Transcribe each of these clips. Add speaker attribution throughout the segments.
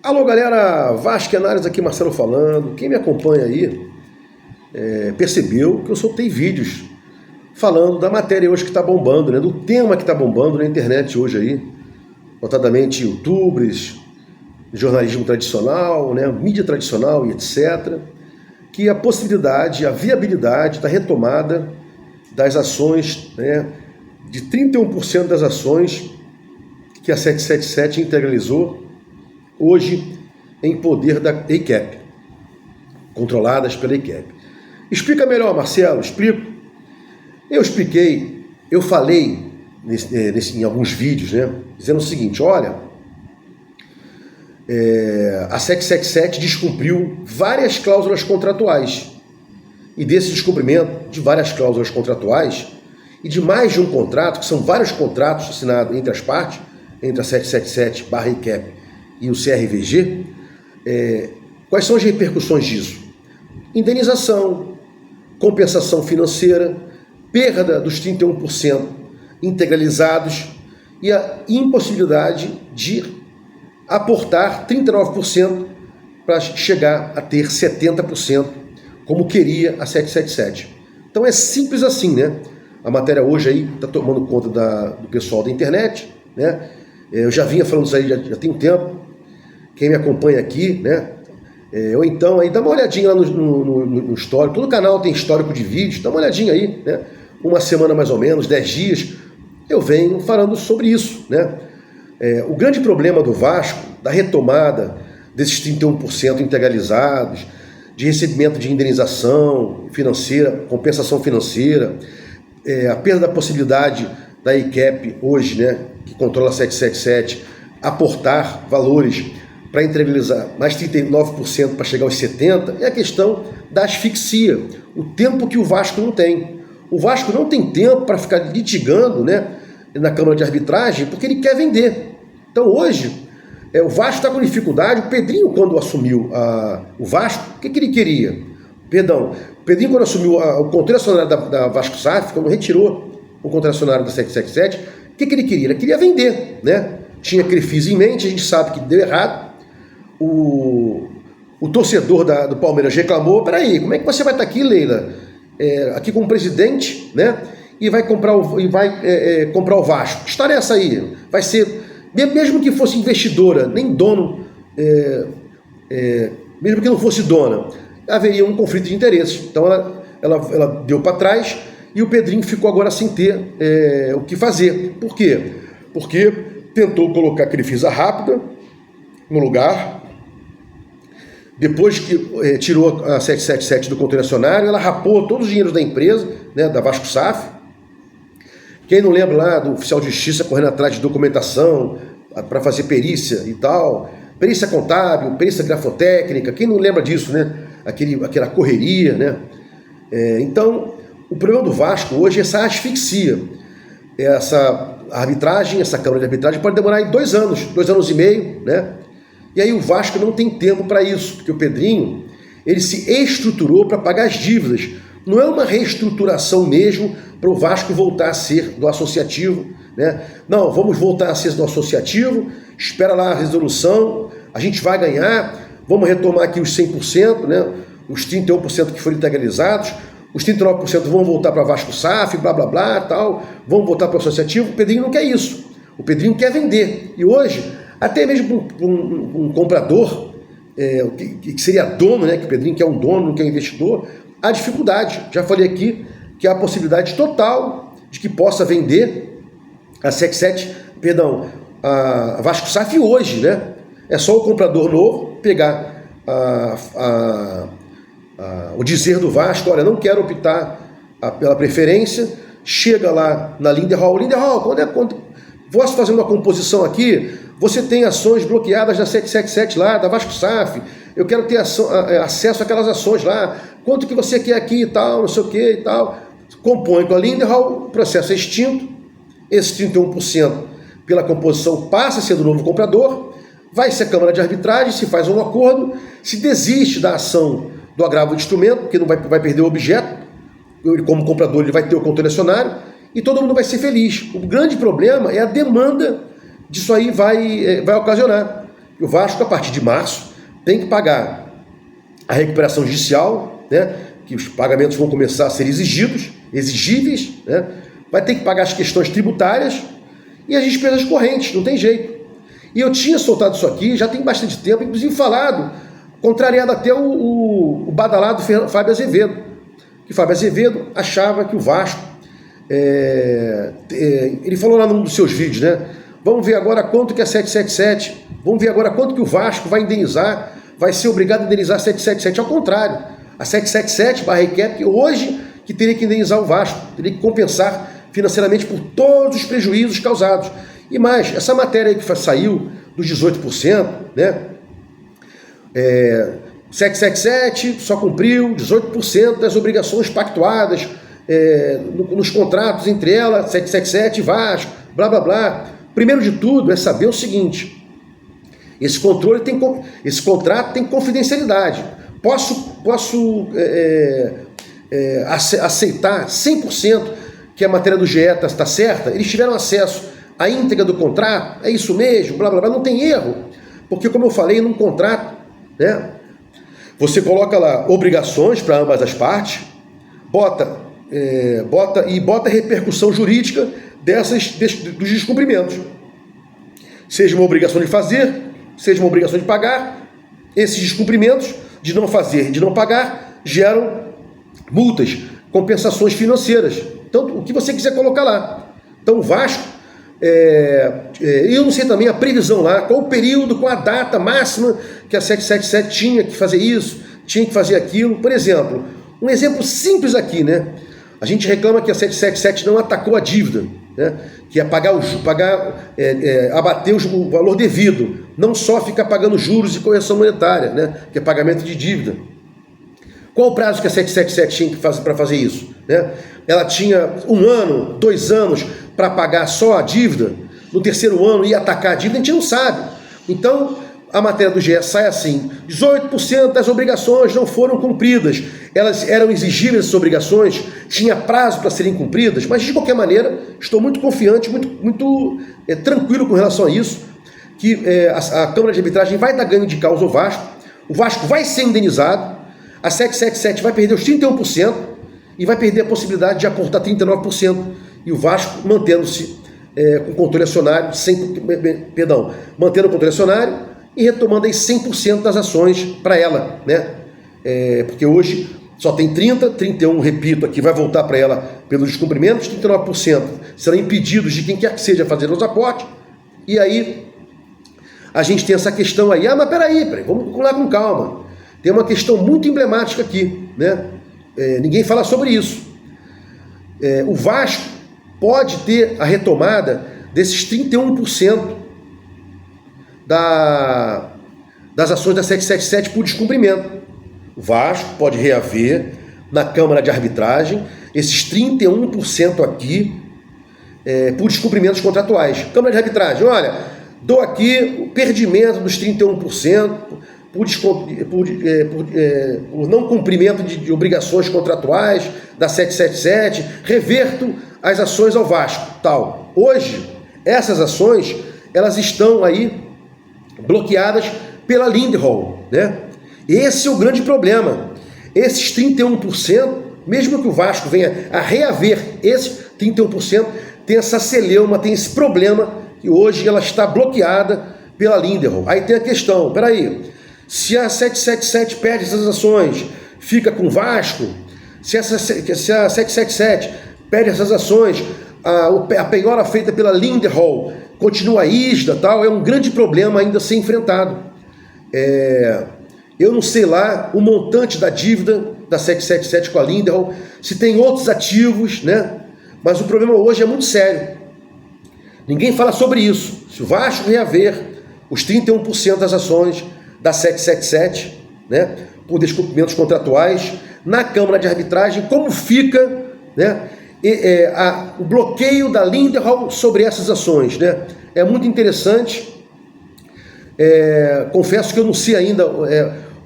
Speaker 1: Alô galera, Vascanários aqui, Marcelo falando. Quem me acompanha aí percebeu que eu soltei vídeos falando da matéria hoje que está bombando, né? Do tema que está bombando na internet hoje aí, notadamente youtubers, jornalismo tradicional, né? Mídia tradicional e etc. Que a possibilidade, a viabilidade da retomada das ações, né? De 31% das ações que a 777 integralizou hoje em poder da ACAP, controladas pela ACAP. Explica melhor, Marcelo, explico. Eu expliquei, eu falei em alguns vídeos, né, dizendo o seguinte, olha, a 777 descumpriu várias cláusulas contratuais, e desse descumprimento de várias cláusulas contratuais, e de mais de um contrato, que são vários contratos assinados entre as partes, entre a 777/ACAP e o CRVG, quais são as repercussões disso? Indenização, compensação financeira, perda dos 31% integralizados e a impossibilidade de aportar 39% para chegar a ter 70%, como queria a 777. Então é simples assim, né? A matéria hoje aí está tomando conta do pessoal da internet, né? Eu já vinha falando isso aí já tem um tempo. Quem me acompanha aqui, né? Ou então aí dá uma olhadinha lá no histórico. Todo canal tem histórico de vídeos, dá uma olhadinha aí, né? Uma semana mais ou menos, 10 dias, eu venho falando sobre isso, né? O grande problema do Vasco, da retomada desses 31% integralizados, de recebimento de indenização financeira, compensação financeira, a perda da possibilidade da ACAP hoje, né, que controla a 777, aportar valores para integralizar mais 39% para chegar aos 70%, é a questão da asfixia, o tempo que o Vasco não tem. O Vasco não tem tempo para ficar litigando, né, na Câmara de Arbitragem, porque ele quer vender. Então hoje, o Vasco está com dificuldade. O Pedrinho, quando assumiu o Vasco, o que ele queria? Perdão, o Pedrinho, quando assumiu o controle acionário da Vasco SAF, quando retirou o controle acionário da 777, o que ele queria? Ele queria vender, né? Tinha Crefisa em mente, a gente sabe que deu errado. O torcedor do Palmeiras reclamou, peraí, como é que você vai estar aqui, Leila, aqui como presidente, né? E vai comprar o Vasco? Que história é essa aí? Vai ser, mesmo que fosse investidora, nem dono, mesmo que não fosse dona, haveria um conflito de interesses. Então ela deu para trás e o Pedrinho ficou agora sem ter o que fazer. Por quê? Porque tentou colocar a Crefisa rápida no lugar. Depois que tirou a 777 do controle acionário, ela rapou todos os dinheiros da empresa, né, da Vasco SAF. Quem não lembra lá do oficial de justiça correndo atrás de documentação para fazer perícia e tal, perícia contábil, perícia grafotécnica, quem não lembra disso, né? Aquela correria, né? Então, o problema do Vasco hoje é essa asfixia. Essa arbitragem, essa Câmara de Arbitragem pode demorar aí 2 anos, 2 anos e meio, né? E aí o Vasco não tem tempo para isso, porque o Pedrinho, ele se estruturou para pagar as dívidas. Não é uma reestruturação mesmo para o Vasco voltar a ser do associativo, né? Não, vamos voltar a ser do associativo, espera lá a resolução, a gente vai ganhar, vamos retomar aqui os 100%, né? Os 31% que foram integralizados, os 39% vão voltar para Vasco SAF, blá blá blá, tal, vão voltar para o associativo. O Pedrinho não quer isso, o Pedrinho quer vender. E hoje, até mesmo um comprador, que seria dono, né? Que o Pedrinho que é um dono, não quer investidor, há dificuldade. Já falei aqui que há a possibilidade total de que possa vender a 77, perdão, a Vasco SAF hoje, né? É só o comprador novo pegar o dizer do Vasco, olha, não quero optar pela preferência, chega lá na Lindenhall, quando posso fazer uma composição aqui, você tem ações bloqueadas da 777 lá, da Vasco SAF, eu quero ter acesso àquelas ações lá, quanto que você quer aqui e tal, não sei o que e tal, compõe com a Lindenhall, o processo é extinto, esse 31% pela composição passa a ser do novo comprador, vai-se à Câmara de Arbitragem, se faz um acordo, se desiste da ação do agravo de instrumento, porque não vai perder o objeto, ele, como comprador, ele vai ter o controle acionário, e todo mundo vai ser feliz. O grande problema é a demanda disso aí vai ocasionar. que o Vasco, a partir de março, tem que pagar a recuperação judicial, né, que os pagamentos vão começar a ser exigíveis, né, vai ter que pagar as questões tributárias e as despesas correntes, não tem jeito. E eu tinha soltado isso aqui, já tem bastante tempo, inclusive falado, contrariado até o badalado Fábio Azevedo, que Fábio Azevedo achava que o Vasco, ele falou lá num dos seus vídeos, né, vamos ver agora quanto que é 777, vamos ver agora quanto que o Vasco vai indenizar, vai ser obrigado a indenizar 777, ao contrário, a 777 barra recap, hoje que teria que indenizar o Vasco, teria que compensar financeiramente por todos os prejuízos causados. E mais, essa matéria aí que saiu dos 18%, né? 777 só cumpriu 18% das obrigações pactuadas nos contratos entre ela, 777 e Vasco, blá blá blá. Primeiro de tudo é saber o seguinte: esse contrato tem confidencialidade. Posso aceitar 100% que a matéria do GE está certa? Eles tiveram acesso à íntegra do contrato? É isso mesmo? Blá blá blá. Não tem erro, porque como eu falei, num contrato, né, você coloca lá obrigações para ambas as partes, bota repercussão jurídica dos descumprimentos. Seja uma obrigação de fazer, seja uma obrigação de pagar. Esses descumprimentos de não fazer e de não pagar geram multas, compensações financeiras. Então, o que você quiser colocar lá. Então, o Vasco, eu não sei também a previsão lá, qual o período, qual a data máxima que a 777 tinha que fazer isso, tinha que fazer aquilo. Por exemplo, um exemplo simples aqui, né? A gente reclama que a 777 não atacou a dívida, né? Que é abater o valor devido, não só ficar pagando juros e correção monetária, né? Que é pagamento de dívida. Qual o prazo que a 777 tinha para fazer isso, né? Ela tinha 1 ano, 2 anos para pagar só a dívida, no terceiro ano ia atacar a dívida, a gente não sabe. Então, a matéria do GE sai assim: 18% das obrigações não foram cumpridas. Elas eram exigíveis, essas obrigações, tinha prazo para serem cumpridas, mas de qualquer maneira, estou muito confiante, muito tranquilo com relação a isso, que a Câmara de Arbitragem vai dar ganho de causa ao Vasco, o Vasco vai ser indenizado, a 777 vai perder os 31% e vai perder a possibilidade de aportar 39%, e o Vasco mantendo-se com controle acionário, mantendo o controle acionário e retomando aí 100% das ações para ela, né? Porque hoje só tem 31, repito aqui, vai voltar para ela pelos descumprimentos, 39% serão impedidos de quem quer que seja fazer os aportes, e aí a gente tem essa questão aí, mas peraí, vamos lá com calma, tem uma questão muito emblemática aqui, né? Ninguém fala sobre isso. O Vasco pode ter a retomada desses 31% das ações da 777 por descumprimento. O Vasco pode reaver na Câmara de Arbitragem esses 31% aqui por descumprimentos contratuais. Câmara de Arbitragem, olha, dou aqui o perdimento dos 31% por não cumprimento de obrigações contratuais da 777, reverto as ações ao Vasco, tal. Hoje, essas ações, elas estão aí bloqueadas pela Lindholm, né? Esse é o grande problema. Esses 31%, mesmo que o Vasco venha a reaver esses 31%, tem essa celeuma, tem esse problema que hoje ela está bloqueada pela Lindholm. Aí tem a questão, peraí, se a 777 perde essas ações, fica com o Vasco? Se a 777 perde essas ações, a penhora feita pela Lindholm continua isda, tal, é um grande problema ainda a ser enfrentado. Eu não sei lá o montante da dívida da 777 com a Lindholm, se tem outros ativos, né? Mas o problema hoje é muito sério. Ninguém fala sobre isso. Se o Vasco reaver os 31% das ações da 777, né, por descumprimentos contratuais, na Câmara de Arbitragem, como fica, né, o bloqueio da Lindholm sobre essas ações, né? É muito interessante. Confesso que eu não sei ainda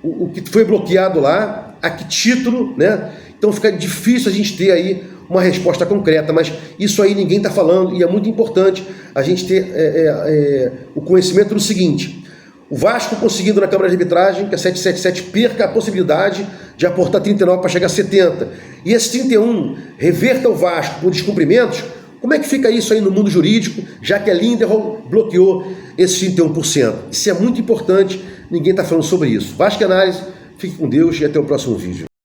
Speaker 1: o que foi bloqueado lá, a que título, né? Então fica difícil a gente ter aí uma resposta concreta, mas isso aí ninguém está falando, e é muito importante a gente ter o conhecimento do seguinte: O Vasco conseguindo na Câmara de Arbitragem que a 777 perca a possibilidade de aportar 39 para chegar a 70. E esse 31 reverta o Vasco por descumprimentos. Como é que fica isso aí no mundo jurídico, já que a Linderholm bloqueou esses 31%? Isso é muito importante, ninguém está falando sobre isso. Vasco Análise, fique com Deus e até o próximo vídeo.